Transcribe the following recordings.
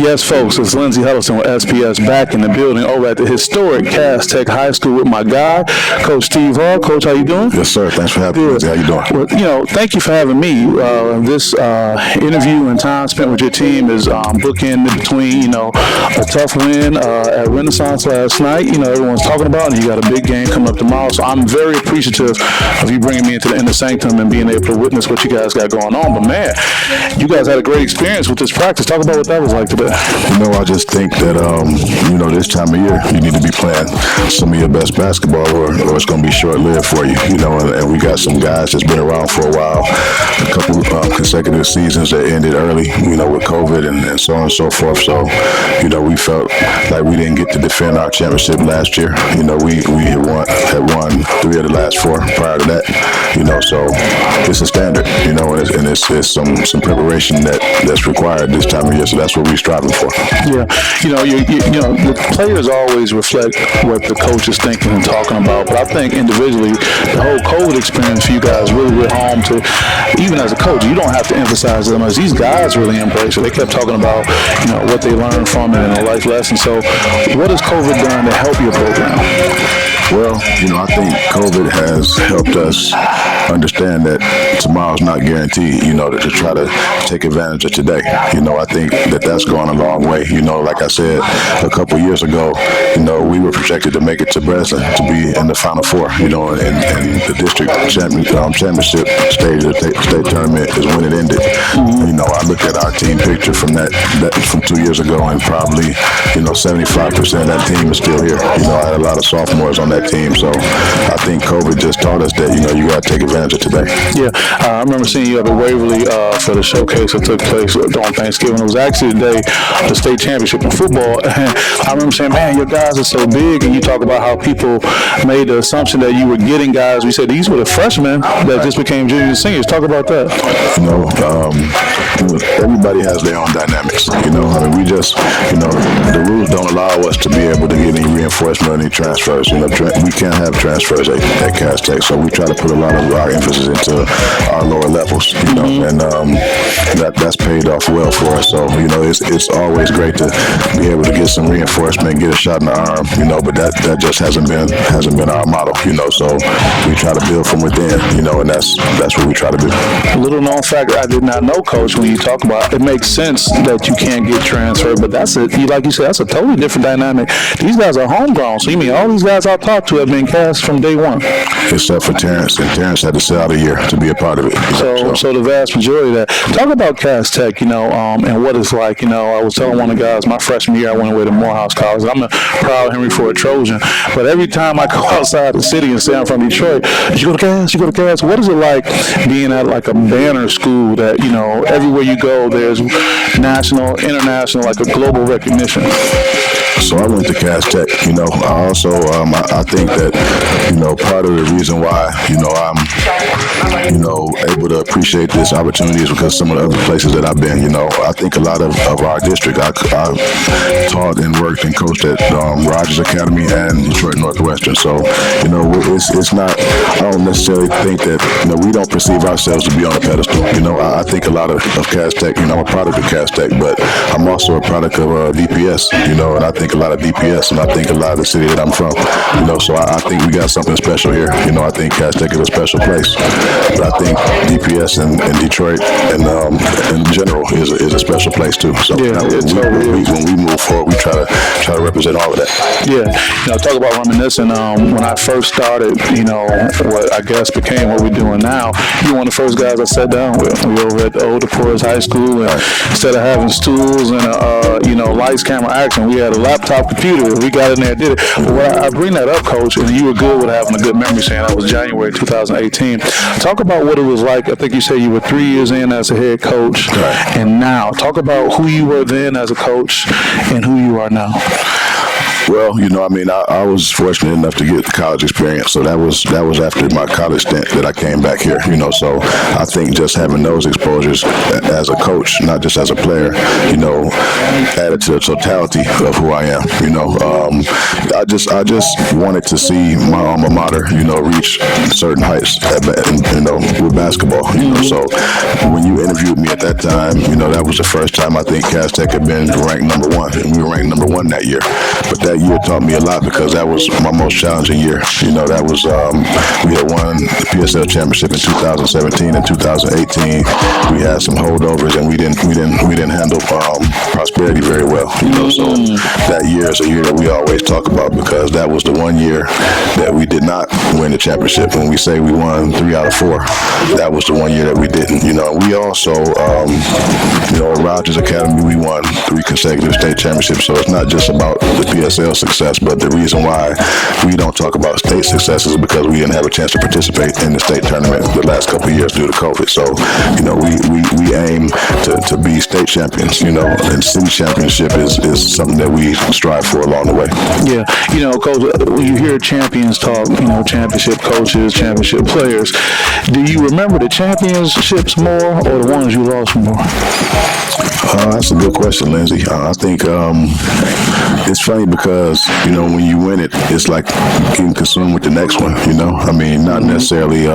Yes, folks, it's Lindsey Huddleston with SPS back in the building over at the historic Cass Tech High School with my guy, Coach Steve Hall. Coach, how you doing? Yes, sir. Thanks for having me. How you doing? Well, thank you for having me. This interview and time spent with your team is bookend in between, a tough win at Renaissance last night. Everyone's talking about, and you got a big game coming up tomorrow. So I'm very appreciative of you bringing me into the inner sanctum and being able to witness what you guys got going on. But man, you guys had a great experience with this practice. Talk about what that was like today. I just think that, this time of year, you need to be playing some of your best basketball or it's going to be short-lived for you, and we got some guys that's been around for a while, a couple consecutive seasons that ended early, with COVID and so on and so forth. So, we felt like we didn't get to defend our championship last year. We had won 3 of the last 4 prior to that, so it's a standard, and it's some preparation that's required this time of year. So that's what we're striving for. Yeah, the players always reflect what the coach is thinking and talking about. But I think individually, the whole COVID experience for you guys really hit home to, even as a coach, you don't have to emphasize it much. These guys really embrace it. They kept talking about, what they learned from it and a life lesson. So what has COVID done to help your program? Well, I think COVID has helped us understand that tomorrow's not guaranteed, to try to take advantage of today. I think that's gone a long way. Like I said, a couple years ago, we were projected to make it to Breslin to be in the Final Four, and the district championship stage of the state tournament is when it ended. I look at our team picture from that from 2 years ago, and probably, 75% of that team is still here. I had a lot of sophomores on that team, so I think COVID just taught us that, you got to take advantage of today. Yeah, I remember seeing you up at Waverly for the showcase that took place on Thanksgiving. It was actually the day of the state championship in football. And I remember saying, man, your guys are so big, and you talk about how people made the assumption that you were getting guys. We said these were the freshmen that just became juniors and seniors. Talk about that. Everybody has their own dynamics. We just, the rules don't allow us to be able to get any reinforcement or any transfers. We can't have transfers at Cass Tech, so we try to put a lot of our emphasis into our lower levels, and that's paid off well for us. So, it's always great to be able to get some reinforcement, get a shot in the arm, but that just hasn't been our model, so we try to build from within, and that's what we try to do. A little known fact I did not know, Coach, when you talk about it makes sense that you can't get transferred, but like you said, that's a totally different dynamic. These guys are homegrown, so you mean all these guys I talked to have been cast from day one? Except for Terrence, and Terrence had to sit out a year to be a part of it. So the vast majority of that. Talk about Cass Tech, and what it's like. I was telling one of the guys, my freshman year, I went away to Morehouse College. I'm a proud Henry Ford Trojan, but every time I go outside the city and say I'm from Detroit, you go to Cass? What is it like being at like a banner school that, everywhere you go, there's national, international, like a global recognition? So I went to Cass Tech, I also, I think that, part of the reason why, I'm, able to appreciate this opportunity is because some of the other places that I've been, I think a lot of our district, I taught and worked and coached at Rogers Academy and Detroit Northwestern. So, it's not, I don't necessarily think that, we don't perceive ourselves to be on a pedestal. I think a lot of Cass Tech, I'm a product of Cass Tech, but I'm also a product of DPS, and I think a lot of DPS, and I think a lot of the city that I'm from, so I think we got something special here. I think Cass Tech is a special place, but I think DPS and Detroit and in general is a special place too. So when we move forward, we try to represent all of that. Yeah, talk about reminiscing. When I first started, what I guess became what we're doing now. You were one of the first guys I sat down with. We were over at the Old Forest High School, and instead of having stools and lights, camera, action, we had a laptop computer. We got in there and did it. But I bring that up, Coach, and you were good with having a good memory, saying that was January 2018. Talk about what it was like. I think you said you were 3 years in as a head coach, and now talk about who you were then as a coach and who you are now. Well, I was fortunate enough to get college experience, so that was after my college stint that I came back here. So I think just having those exposures as a coach, not just as a player, added to the totality of who I am. I just wanted to see my alma mater, reach certain heights, with basketball. So when you interviewed me at that time, that was the first time I think Cass Tech had been ranked number one, and we were ranked number one that year. But that year taught me a lot because that was my most challenging year. That was we had won the PSL championship in 2017 and 2018. We had some holdovers, and we didn't handle prosperity very well. So that year is a year that we always talk about because that was the one year that we did not win the championship. When we say we won 3 out of 4, that was the one year that we didn't. We also, at Rogers Academy, we won 3 consecutive state championships. So it's not just about the PSL success, but the reason why we don't talk about state successes is because we didn't have a chance to participate in the state tournament the last couple of years due to COVID. So, we aim to be state champions, and city championship is something that we strive for along the way. Yeah, Coach, when you hear champions talk, championship coaches, championship players, do you remember the championships more or the ones you lost more? That's a good question, Lindsay. I think it's funny because, when you win it, it's like getting consumed with the next one, not necessarily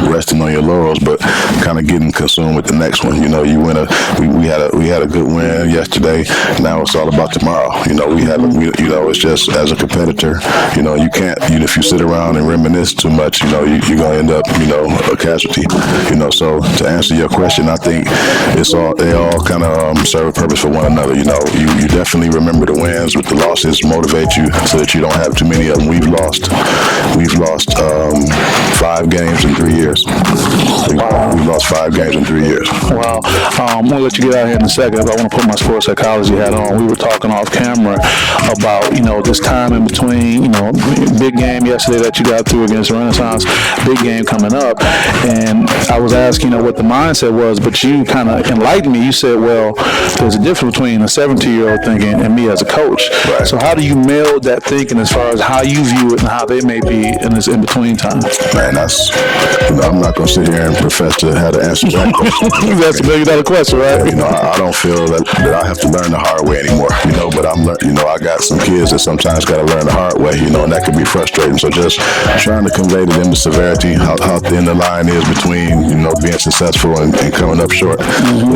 resting on your laurels, but kind of getting consumed with the next one. You win we had a good win yesterday. Now it's all about tomorrow. It's just as a competitor, you can't, if you sit around and reminisce too much, you're going to end up, a casualty. So to answer your question, I think they all kind of serve a purpose for one another. You definitely remember the wins, but the losses motivate you so that you don't have too many of them. We've lost 5 games in 3 years. We've lost 5 games in 3 years. Wow. I'm going to let you get out here in a second. I want to put my sports psychology hat on. We were talking off camera about, this time in between, big game yesterday that you got through against Renaissance, big game coming up. And I was asking, what the mindset was, but you kind of enlightened me. You said, well, there's a difference between a 17-year-old thinking and me as a coach. Right. So how do you meld that thinking as far as how you view it and how they may be in this in-between time? Man, that's, I'm not going to sit here and profess to how to answer that question. That's $1 million question, right? I don't feel that I have to learn the hard way anymore, but I got some kids that sometimes got to learn the hard way, and that can be frustrating. So just trying to convey to them the severity, how thin the line is between, being successful and coming up short. Mm-hmm.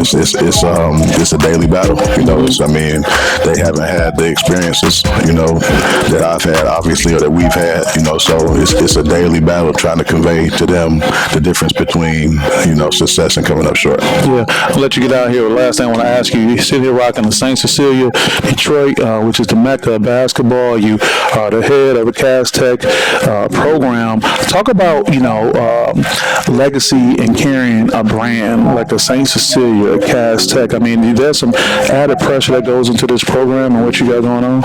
It's a daily battle, they haven't had the experiences, that I've had, obviously, or that we've had, so it's a daily battle trying to convey to them the difference between, success and coming up short. Yeah, I'll let you get out here. Last thing I want to ask you, you sit here rocking the St. Cecilia, Detroit, which is the Mecca of basketball. You are the head of the Cass Tech program. Talk about, legacy and carrying a brand like the St. Cecilia, Cass Tech. There's some added pressure that goes into this program and what you got going on?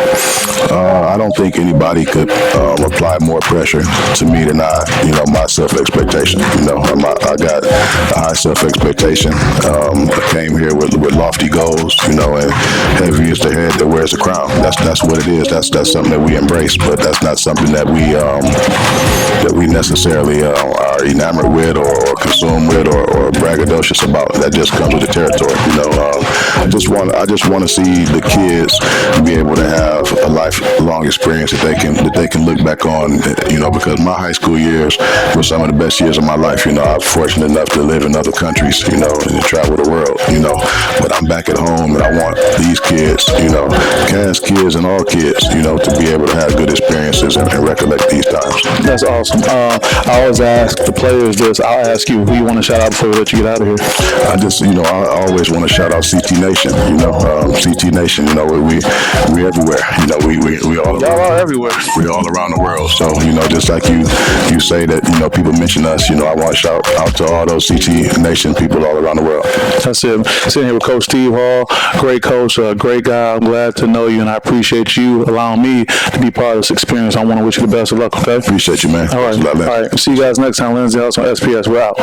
I don't think anybody could apply more pressure to me than my self-expectation. I got a high self-expectation. I came here with lofty goals, and heavy is the head that wears the crown. That's what it is. That's something that we embrace, but that's not something that we necessarily are enamored with or consumed with or braggadocious about. That just comes with the territory. I just want to see the kids be able to have a lifelong experience that they can look back on. Because my high school years were some of the best years of my life. I was fortunate enough to live in other countries, and to travel the world. But I'm back at home, and I want these kids, Cass kids and all kids, to be able to have good experiences and recollect these times. That's awesome. I always ask the players this. I'll ask you, who you want to shout out before we let you get out of here? I always want to shout out CT Nation. CT Nation. We everywhere. We all. Y'all are everywhere. We all around the world. So just like you say that people mention us. I want to shout out to all those CT Nation people all around the world. That's it. Sitting here with Coach Steve Hall, great coach, great guy. I'm glad to know you, and I appreciate you allowing me to be part of this experience. I want to wish you the best of luck. Okay. Appreciate you, man. All right. See you guys next time. Lindsay Ellis on SPS. We're out.